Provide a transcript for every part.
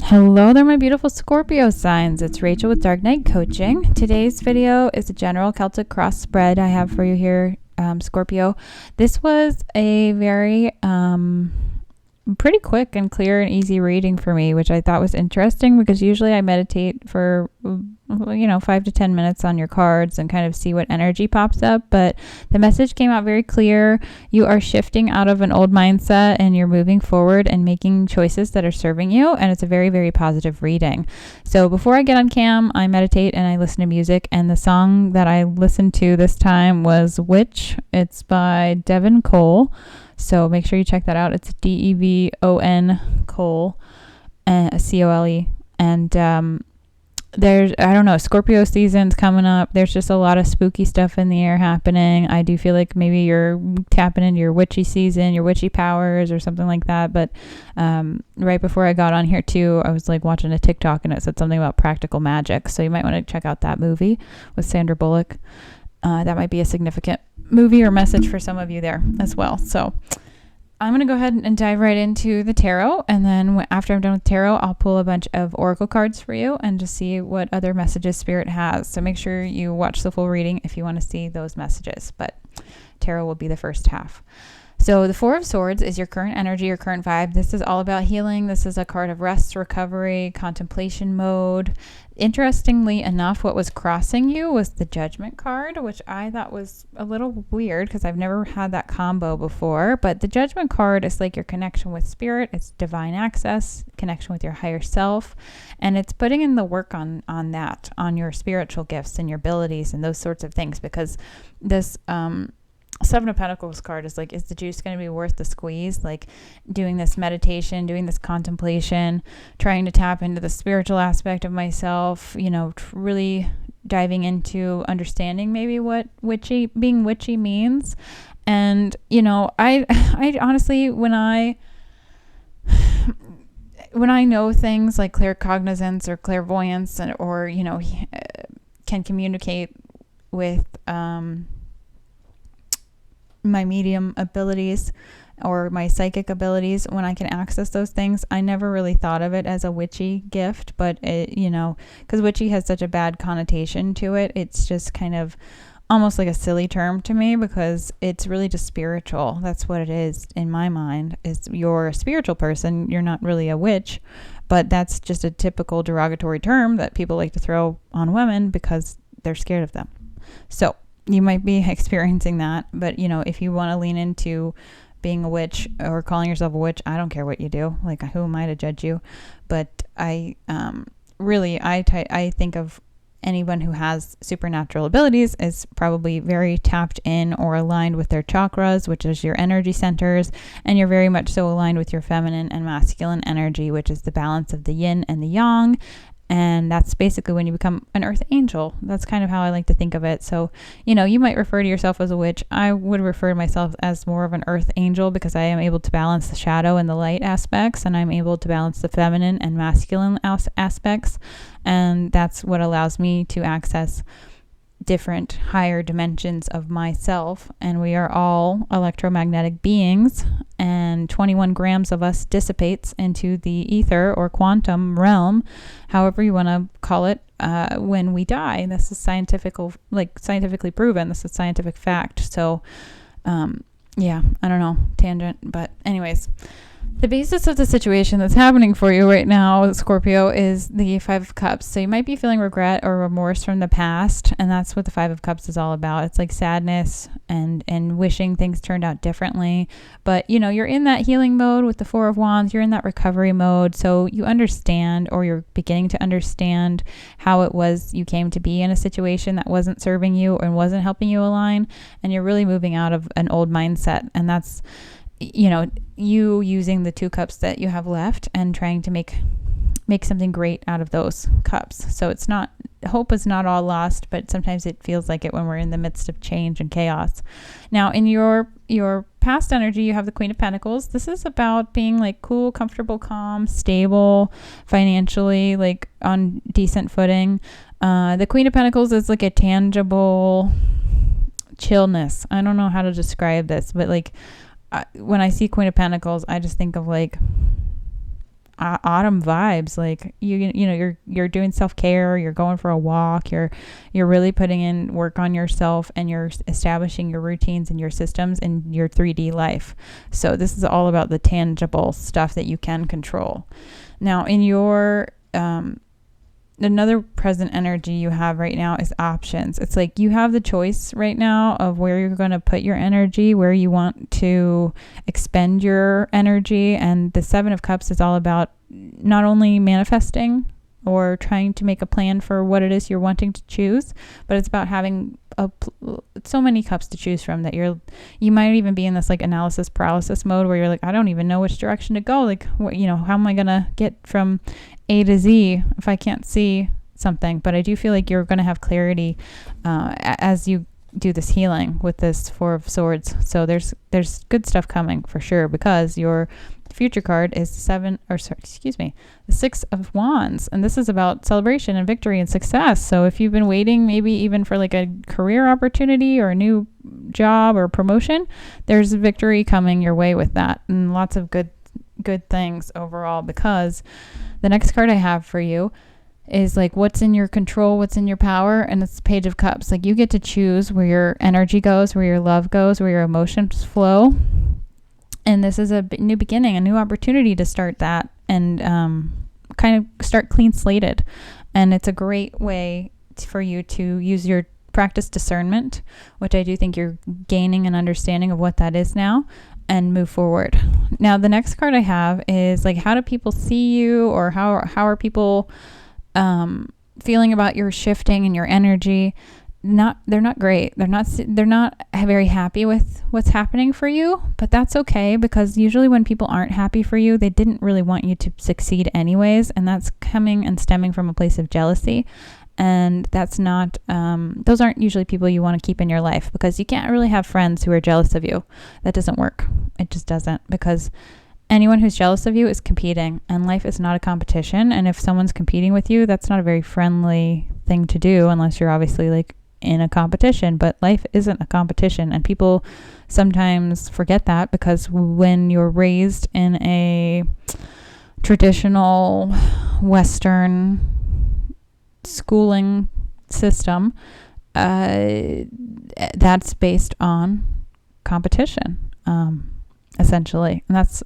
Hello there, my beautiful Scorpio signs. It's Rachel with Dark Knight Coaching. Today's video is a general Celtic cross spread I have for you here, Scorpio. This was a very pretty quick and clear and easy reading for me, which I thought was interesting because usually I meditate for 5 to 10 minutes on your cards and kind of see what energy pops up, but the message came out very clear. You are shifting out of an old mindset and you're moving forward and making choices that are serving you, and it's a very, very positive reading. So before I get on cam, I meditate and I listen to music, and the song that I listened to this time was Witch. It's by Devon Cole. So make sure you check that out. It's Devon Cole, Cole. And there's, I don't know, Scorpio season's coming up. There's just a lot of spooky stuff in the air happening. I do feel like maybe you're tapping into your witchy season, your witchy powers or something like that. But right before I got on here too, I was like watching a TikTok and it said something about practical magic. So you might want to check out that movie with Sandra Bullock. That might be a significant movie or message for some of you there as well. So I'm going to go ahead and dive right into the tarot. And then after I'm done with tarot, I'll pull a bunch of oracle cards for you and just see what other messages Spirit has. So make sure you watch the full reading if you want to see those messages. But tarot will be the first half. So the Four of Swords is your current energy, your current vibe. This is all about healing. This is a card of rest, recovery, contemplation mode. Interestingly enough, what was crossing you was the Judgment card, which I thought was a little weird because I've never had that combo before. But the Judgment card is like your connection with Spirit. It's divine access, connection with your higher self. And it's putting in the work on that, on your spiritual gifts and your abilities and those sorts of things, because this Seven of Pentacles card is like, is the juice going to be worth the squeeze? Like doing this meditation, doing this contemplation, trying to tap into the spiritual aspect of myself, really diving into understanding maybe what being witchy means. And, I honestly, when I know things like claircognizance or clairvoyance or can communicate with, my medium abilities or my psychic abilities, when I can access those things, I never really thought of it as a witchy gift, but it, because witchy has such a bad connotation to it, it's just kind of almost like a silly term to me because it's really just spiritual. That's what it is in my mind. Is you're a spiritual person, you're not really a witch, but that's just a typical derogatory term that people like to throw on women because they're scared of them. So you might be experiencing that, but if you want to lean into being a witch or calling yourself a witch, I don't care what you do. Like, who am I to judge you? But I think of anyone who has supernatural abilities is probably very tapped in or aligned with their chakras, which is your energy centers, and you're very much so aligned with your feminine and masculine energy, which is the balance of the yin and the yang. And that's basically when you become an earth angel. That's kind of how I like to think of it. So, you might refer to yourself as a witch. I would refer to myself as more of an earth angel because I am able to balance the shadow and the light aspects, and I'm able to balance the feminine and masculine aspects. And that's what allows me to access different higher dimensions of myself. And we are all electromagnetic beings, and 21 grams of us dissipates into the ether or quantum realm, however you want to call it, when we die. This is scientifically proven. This is scientific fact. So I don't know, tangent, but anyways, the basis of the situation that's happening for you right now, Scorpio, is the Five of Cups. So you might be feeling regret or remorse from the past, and that's what the Five of Cups is all about. It's like sadness and wishing things turned out differently. But, you're in that healing mode with the Four of Wands. You're in that recovery mode. So you understand, or you're beginning to understand how it was you came to be in a situation that wasn't serving you and wasn't helping you align. And you're really moving out of an old mindset. And that's you using the two cups that you have left and trying to make something great out of those cups. So it's not, hope is not all lost, but sometimes it feels like it when we're in the midst of change and chaos. Now, in your past energy, you have the Queen of Pentacles. This is about being like cool, comfortable, calm, stable, financially, like on decent footing. The Queen of Pentacles is like a tangible chillness. I don't know how to describe this, but like, when I see Queen of Pentacles, I just think of like, autumn vibes. Like you know, you're doing self-care, you're going for a walk, you're really putting in work on yourself, and you're establishing your routines and your systems in your 3D life. So this is all about the tangible stuff that you can control. Now in your another present energy you have right now is options. It's like you have the choice right now of where you're going to put your energy, where you want to expend your energy. And the 7 of Cups is all about not only manifesting or trying to make a plan for what it is you're wanting to choose, but it's about having so many cups to choose from that you might even be in this like analysis paralysis mode where you're like, I don't even know which direction to go. Like, how am I going to get from A to Z if I can't see something? But I do feel like you're going to have clarity as you do this healing with this 4 of Swords. So there's good stuff coming for sure, because your future card is the 6 of Wands, and this is about celebration and victory and success. So if you've been waiting maybe even for like a career opportunity or a new job or promotion, there's victory coming your way with that, and lots of good things overall. Because the next card I have for you is like what's in your control, what's in your power, and it's the Page of Cups. Like you get to choose where your energy goes, where your love goes, where your emotions flow. And this is a new beginning, a new opportunity to start that and kind of start clean slated. And it's a great way for you to use your practice discernment, which I do think you're gaining an understanding of what that is now, and move forward. Now, the next card I have is like, how do people see you, or how are people feeling about your shifting and your energy? They're not great. They're not very happy with what's happening for you, but that's okay, because usually when people aren't happy for you, they didn't really want you to succeed anyways. And that's coming and stemming from a place of jealousy. And that's not, those aren't usually people you want to keep in your life, because you can't really have friends who are jealous of you. That doesn't work. It just doesn't, because anyone who's jealous of you is competing, and life is not a competition. And if someone's competing with you, that's not a very friendly thing to do, unless you're obviously like in a competition. But life isn't a competition, and people sometimes forget that, because when you're raised in a traditional Western schooling system, that's based on competition, essentially. And that's,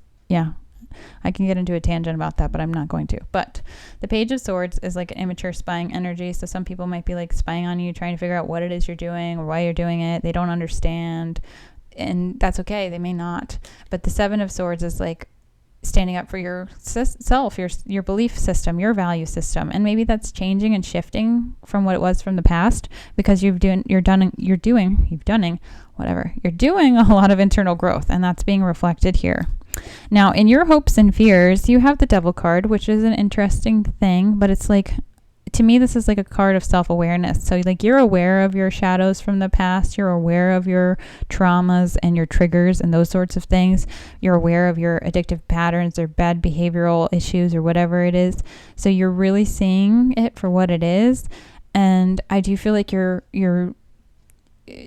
I can get into a tangent about that, but I'm not going to. But the Page of Swords is like an immature spying energy. So some people might be like spying on you, trying to figure out what it is you're doing or why you're doing it. They don't understand, and that's okay. They may not. But the 7 of Swords is like standing up for yourself, your belief system, your value system. And maybe that's changing and shifting from what it was from the past, because you're doing a lot of internal growth, and that's being reflected here. Now, in your hopes and fears, you have the Devil card, which is an interesting thing, but it's like, to me, this is like a card of self-awareness. So like you're aware of your shadows from the past. You're aware of your traumas and your triggers and those sorts of things. You're aware of your addictive patterns or bad behavioral issues or whatever it is. So you're really seeing it for what it is. And I do feel like you're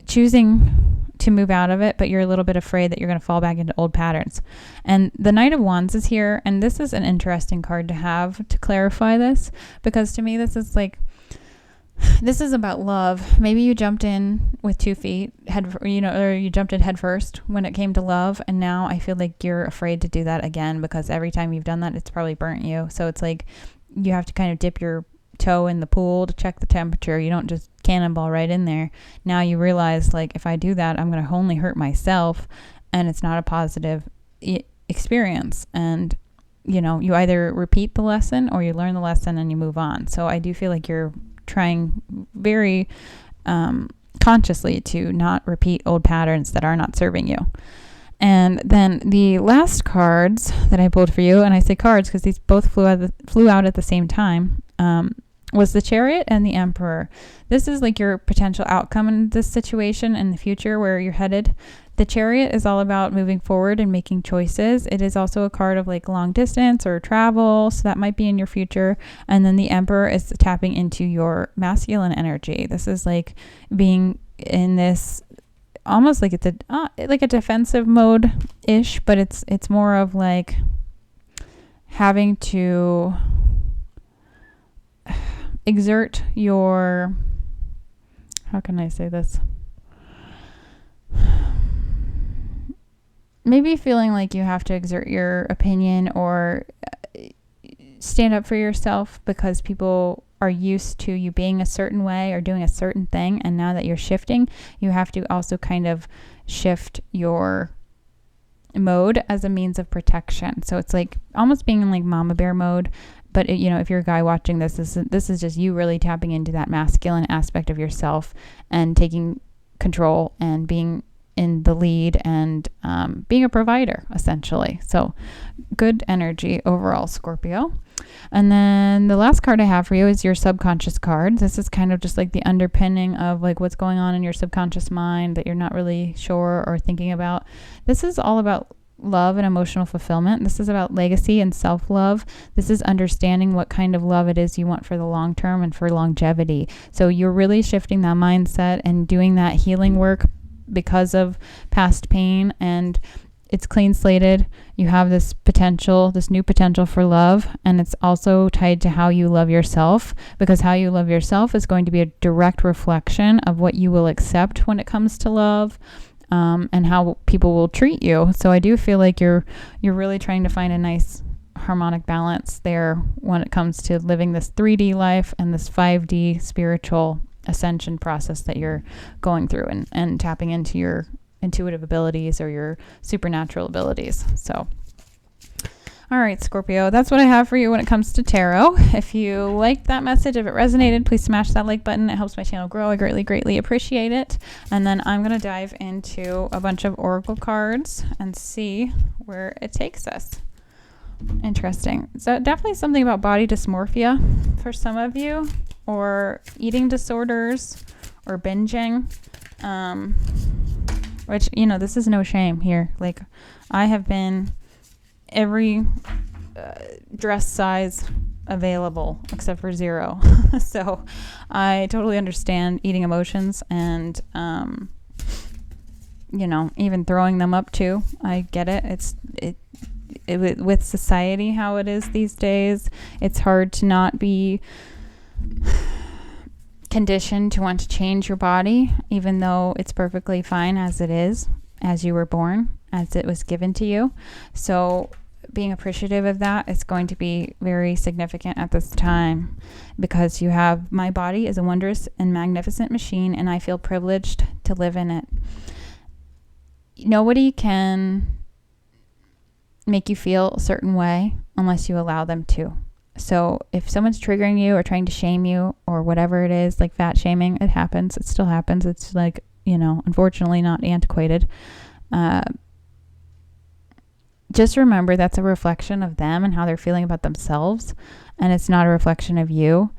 choosing to move out of it, but you're a little bit afraid that you're going to fall back into old patterns. And the Knight of Wands is here, and this is an interesting card to have to clarify this, because to me this is about love. Maybe you jumped in with 2 feet or you jumped in head first when it came to love, and now I feel like you're afraid to do that again, because every time you've done that, it's probably burnt you. So it's like you have to kind of dip your toe in the pool to check the temperature. You don't just cannonball right in there. Now you realize, like, if I do that, I'm going to only hurt myself, and it's not a positive experience. And you either repeat the lesson or you learn the lesson and you move on. So I do feel like you're trying very consciously to not repeat old patterns that are not serving you. And then the last cards that I pulled for you, and I say cards because these both flew out at the same time, was the Chariot and the Emperor. This is like your potential outcome in this situation in the future, where you're headed. The Chariot is all about moving forward and making choices. It is also a card of like long distance or travel, so that might be in your future. And then the Emperor is tapping into your masculine energy. This is like being in this almost like it's like a defensive mode ish, but it's more of like having to exert your, how can I say this? Maybe feeling like you have to exert your opinion or stand up for yourself because people are used to you being a certain way or doing a certain thing. And now that you're shifting, you have to also kind of shift your mode as a means of protection. So it's like almost being in like mama bear mode. But you know, if you're a guy watching this is just you really tapping into that masculine aspect of yourself and taking control and being in the lead and being a provider, essentially. So good energy overall, Scorpio. And then the last card I have for you is your subconscious card. This is kind of just like the underpinning of like what's going on in your subconscious mind that you're not really sure or thinking about. This is all about love and emotional fulfillment. This is about legacy and self-love. This is understanding what kind of love it is you want for the long term and for longevity. So you're really shifting that mindset and doing that healing work because of past pain, and it's clean slated. You have this potential, this new potential for love, and it's also tied to how you love yourself, because how you love yourself is going to be a direct reflection of what you will accept when it comes to love, and how people will treat you. So I do feel like you're really trying to find a nice harmonic balance there when it comes to living this 3D life and this 5D spiritual ascension process that you're going through and tapping into your intuitive abilities or your supernatural abilities. So, all right, Scorpio, that's what I have for you when it comes to tarot. If you liked that message, if it resonated, please smash that like button. It helps my channel grow. I greatly appreciate it. And then I'm going to dive into a bunch of oracle cards and see where it takes us. Interesting. So definitely something about body dysmorphia for some of you, or eating disorders, or binging, which, you know, this is no shame here. Like, I have been every dress size available except for 0. So I totally understand eating emotions and, you know, even throwing them up too. I get it. With society, how it is these days, it's hard to not be conditioned to want to change your body, even though it's perfectly fine as it is, as you were born, as it was given to you. So being appreciative of that is going to be very significant at this time, because you have, my body is a wondrous and magnificent machine, and I feel privileged to live in it. Nobody can make you feel a certain way unless you allow them to. So if someone's triggering you or trying to shame you or whatever it is, like fat shaming, it happens. It still happens. It's like, you know, unfortunately not antiquated. Just remember that's a reflection of them and how they're feeling about themselves, and it's not a reflection of you.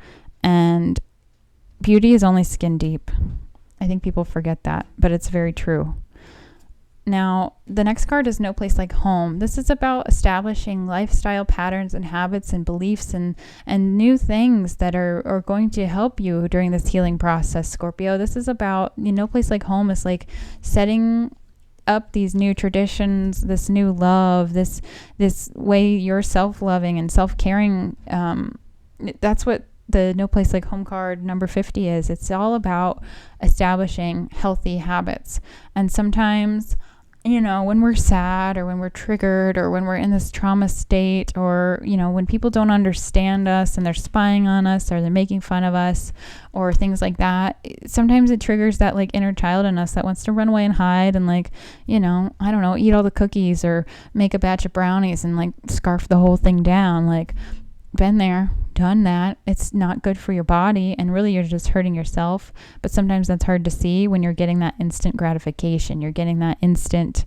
And beauty is only skin deep. I think people forget that, but it's very true. Now, the next card is No Place Like Home. This is about establishing lifestyle patterns and habits and beliefs and new things that are going to help you during this healing process, Scorpio. This is about, No Place Like Home is like setting up these new traditions, this new love, this way you're self-loving and self-caring. That's what the No Place Like Home card number 50 is. It's all about establishing healthy habits. And sometimes, you know, when we're sad or when we're triggered or when we're in this trauma state, or, you know, when people don't understand us and they're spying on us or they're making fun of us or things like that, sometimes it triggers that like inner child in us that wants to run away and hide and, like, you know, I don't know, eat all the cookies or make a batch of brownies and like scarf the whole thing down. Like, been there, done that. It's not good for your body, and really you're just hurting yourself. But sometimes that's hard to see when you're getting that instant gratification. You're getting that instant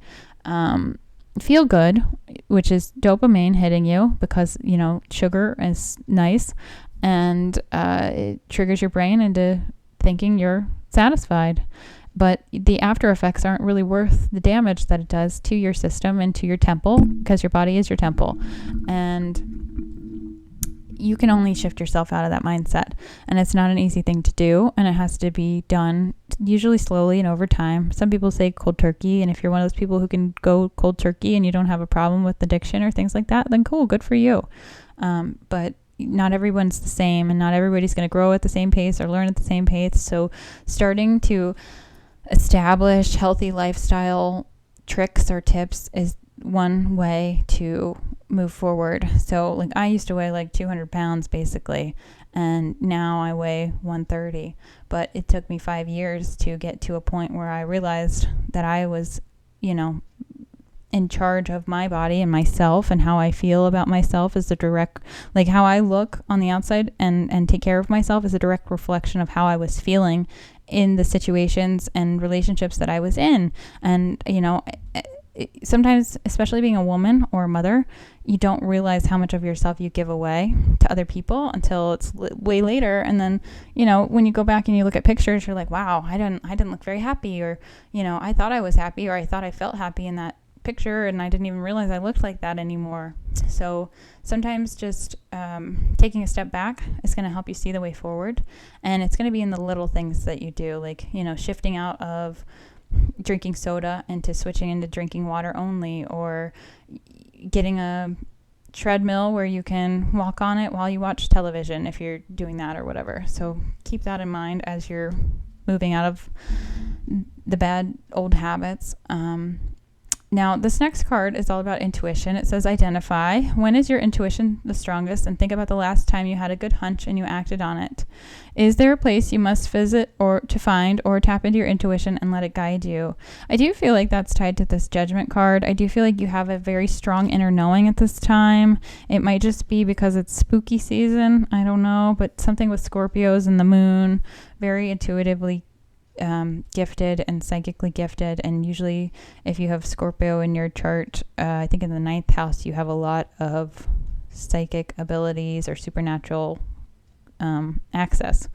feel good, which is dopamine hitting you because, you know, sugar is nice, and it triggers your brain into thinking you're satisfied. But the after effects aren't really worth the damage that it does to your system and to your temple, because your body is your temple. And you can only shift yourself out of that mindset. And it's not an easy thing to do. And it has to be done usually slowly and over time. Some people say cold turkey. And if you're one of those people who can go cold turkey and you don't have a problem with addiction or things like that, then cool, good for you. But not everyone's the same, and not everybody's going to grow at the same pace or learn at the same pace. So starting to establish healthy lifestyle tricks or tips is one way to move forward. So like I used to weigh like 200 pounds basically, and now I weigh 130, but it took me 5 years to get to a point where I realized that I was, in charge of my body and myself, and how I feel about myself is the direct, like how I look on the outside and take care of myself is a direct reflection of how I was feeling in the situations and relationships that I was in. And, sometimes, especially being a woman or a mother, you don't realize how much of yourself you give away to other people until it's way later. And then, when you go back and you look at pictures, you're like, wow, I didn't look very happy, or, I thought I was happy, or I thought I felt happy in that picture, and I didn't even realize I looked like that anymore. So sometimes just taking a step back is going to help you see the way forward. And it's going to be in the little things that you do, like, shifting out of drinking soda into switching into drinking water only, or getting a treadmill where you can walk on it while you watch television if you're doing that or whatever. So keep that in mind as you're moving out of the bad old habits. Now, this next card is all about intuition. It says, identify. When is your intuition the strongest? And think about the last time you had a good hunch and you acted on it. Is there a place you must visit or to find, or tap into your intuition and let it guide you? I do feel like that's tied to this judgment card. I do feel like you have a very strong inner knowing at this time. It might just be because it's spooky season. I don't know, but something with Scorpios and the moon, very intuitively gifted and psychically gifted. And usually if you have Scorpio in your chart, I think in the 9th house, you have a lot of psychic abilities or supernatural access,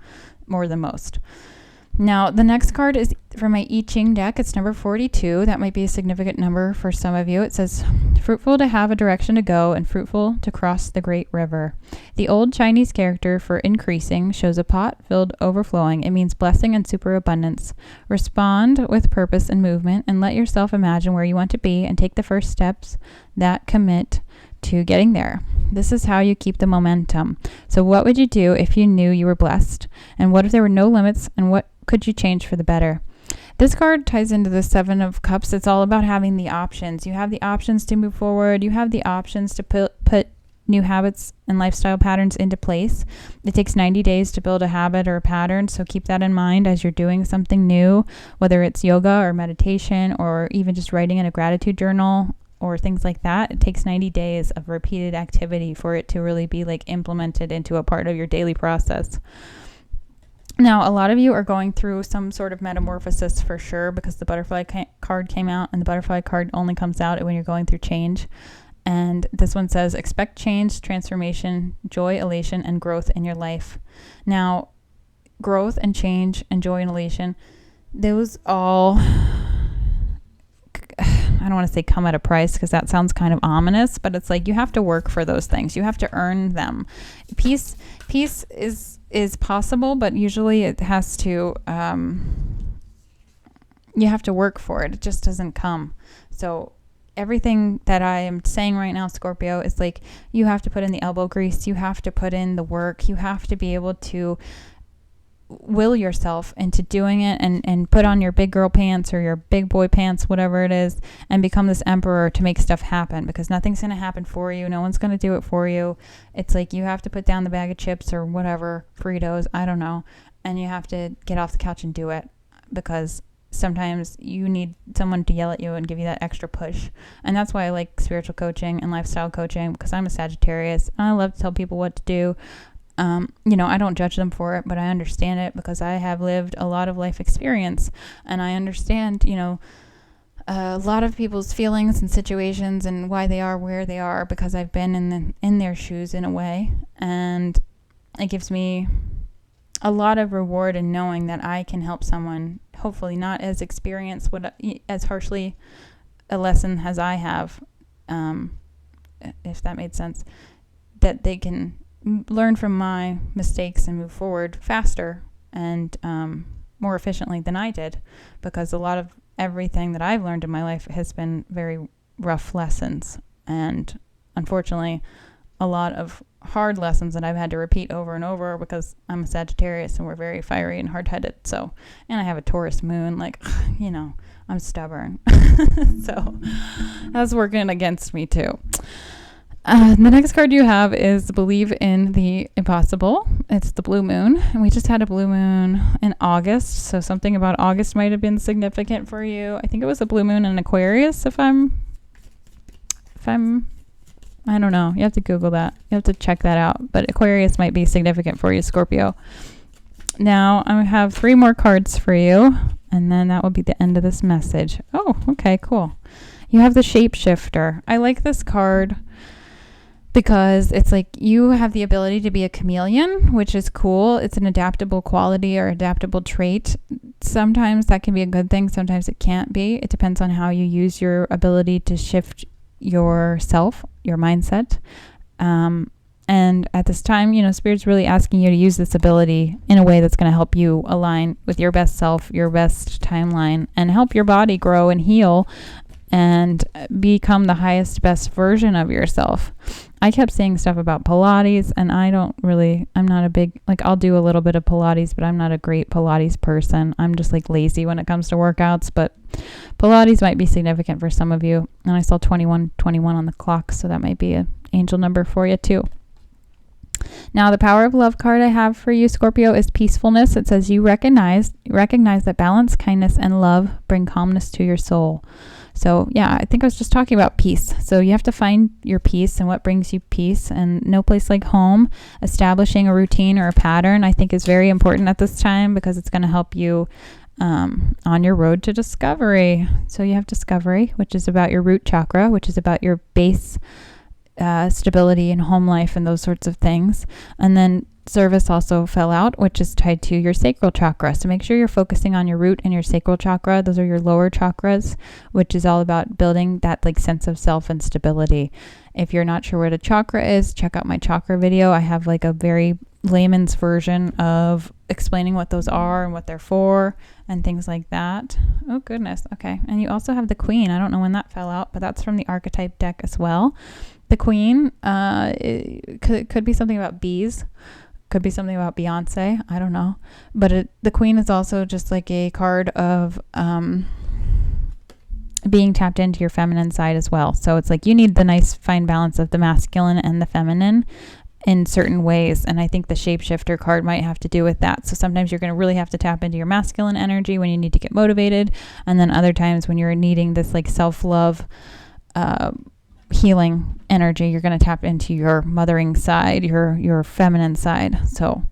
more than most. Now, the next card is from my I Ching deck. It's number 42. That might be a significant number for some of you. It says, fruitful to have a direction to go and fruitful to cross the great river. The old Chinese character for increasing shows a pot filled overflowing. It means blessing and superabundance. Respond with purpose and movement, and let yourself imagine where you want to be and take the first steps that commit to getting there. This is how you keep the momentum. So what would you do if you knew you were blessed? And what if there were no limits? And what could you change for the better? This card ties into the 7 of Cups. It's all about having the options. You have the options to move forward. You have the options to put new habits and lifestyle patterns into place. It takes 90 days to build a habit or a pattern. So keep that in mind as you're doing something new, whether it's yoga or meditation, or even just writing in a gratitude journal or things like that. It takes 90 days of repeated activity for it to really be like implemented into a part of your daily process. Now, a lot of you are going through some sort of metamorphosis for sure, because the butterfly card came out, and the butterfly card only comes out when you're going through change. And this one says, expect change, transformation, joy, elation, and growth in your life. Now, growth and change and joy and elation, those all, I don't want to say come at a price, because that sounds kind of ominous, but it's like you have to work for those things. You have to earn them. Peace is possible, but usually it has to, you have to work for it. It just doesn't come. So everything that I am saying right now, Scorpio, is like you have to put in the elbow grease. You have to put in the work. You have to be able to will yourself into doing it, and put on your big girl pants or your big boy pants, whatever it is, and become this emperor to make stuff happen, because nothing's going to happen for you. No one's going to do it for you. It's like you have to put down the bag of chips or whatever, Fritos, I don't know, and you have to get off the couch and do it, because sometimes you need someone to yell at you and give you that extra push. And that's why I like spiritual coaching and lifestyle coaching, because I'm a Sagittarius and I love to tell people what to do. I don't judge them for it, but I understand it because I have lived a lot of life experience, and I understand, a lot of people's feelings and situations and why they are where they are, because I've been in their shoes in a way. And it gives me a lot of reward in knowing that I can help someone, hopefully not as experienced, as harshly a lesson as I have, if that made sense, that they can learn from my mistakes and move forward faster and more efficiently than I did, because a lot of everything that I've learned in my life has been very rough lessons, and unfortunately a lot of hard lessons that I've had to repeat over and over, because I'm a Sagittarius and we're very fiery and hard-headed. So, and I have a Taurus moon, like, you know, I'm stubborn. So that's working against me too. The next card you have is Believe in the Impossible. It's the blue moon, and we just had a blue moon in August, so something about August might have been significant for you. I think it was a blue moon in Aquarius, if I'm I don't know. You have to Google that. You have to check that out. But Aquarius might be significant for you, Scorpio. Now, I have 3 more cards for you, and then that will be the end of this message. Oh, okay, cool. You have the Shapeshifter. I like this card because it's like you have the ability to be a chameleon, which is cool. It's an adaptable quality or adaptable trait. Sometimes that can be a good thing. Sometimes it can't be. It depends on how you use your ability to shift yourself, your mindset. And at this time, you know, Spirit's really asking you to use this ability in a way that's going to help you align with your best self, your best timeline, and help your body grow and heal and become the highest, best version of yourself. I kept saying stuff about Pilates, and I'm not a big, like, I'll do a little bit of Pilates, but I'm not a great Pilates person. I'm just like lazy when it comes to workouts, but Pilates might be significant for some of you. And I saw 2121 on the clock, so that might be an angel number for you too. Now, the Power of Love card I have for you, Scorpio, is Peacefulness. It says you recognize that balance, kindness, and love bring calmness to your soul. So yeah, I think I was just talking about peace. So you have to find your peace and what brings you peace, and no place like home. Establishing a routine or a pattern, I think, is very important at this time, because it's going to help you on your road to discovery. So you have discovery, which is about your root chakra, which is about your base stability and home life and those sorts of things. And then service also fell out, which is tied to your sacral chakra. So make sure you're focusing on your root and your sacral chakra. Those are your lower chakras, which is all about building that like sense of self and stability. If you're not sure what a chakra is, check out my chakra video. I have like a very layman's version of explaining what those are and what they're for and things like that. Oh goodness. Okay. And you also have the Queen. I don't know when that fell out, but that's from the archetype deck as well. The Queen, it could be something about bees. Could be something about Beyonce. I don't know. But the Queen is also just like a card of being tapped into your feminine side as well. So it's like you need the nice fine balance of the masculine and the feminine in certain ways. And I think the Shapeshifter card might have to do with that. So sometimes you're going to really have to tap into your masculine energy when you need to get motivated. And then other times when you're needing this like self-love, healing energy, you're going to tap into your mothering side, your feminine side. So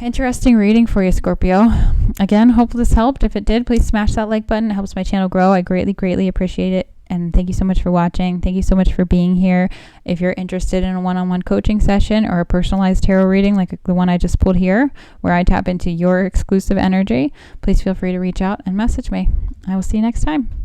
interesting reading for you, Scorpio. Again, hope this helped. If it did, please smash that like button. It helps my channel grow. I greatly appreciate it. And thank you so much for watching. Thank you so much for being here. If you're interested in a one-on-one coaching session or a personalized tarot reading like the one I just pulled here, where I tap into your exclusive energy, please feel free to reach out and message me. I will see you next time.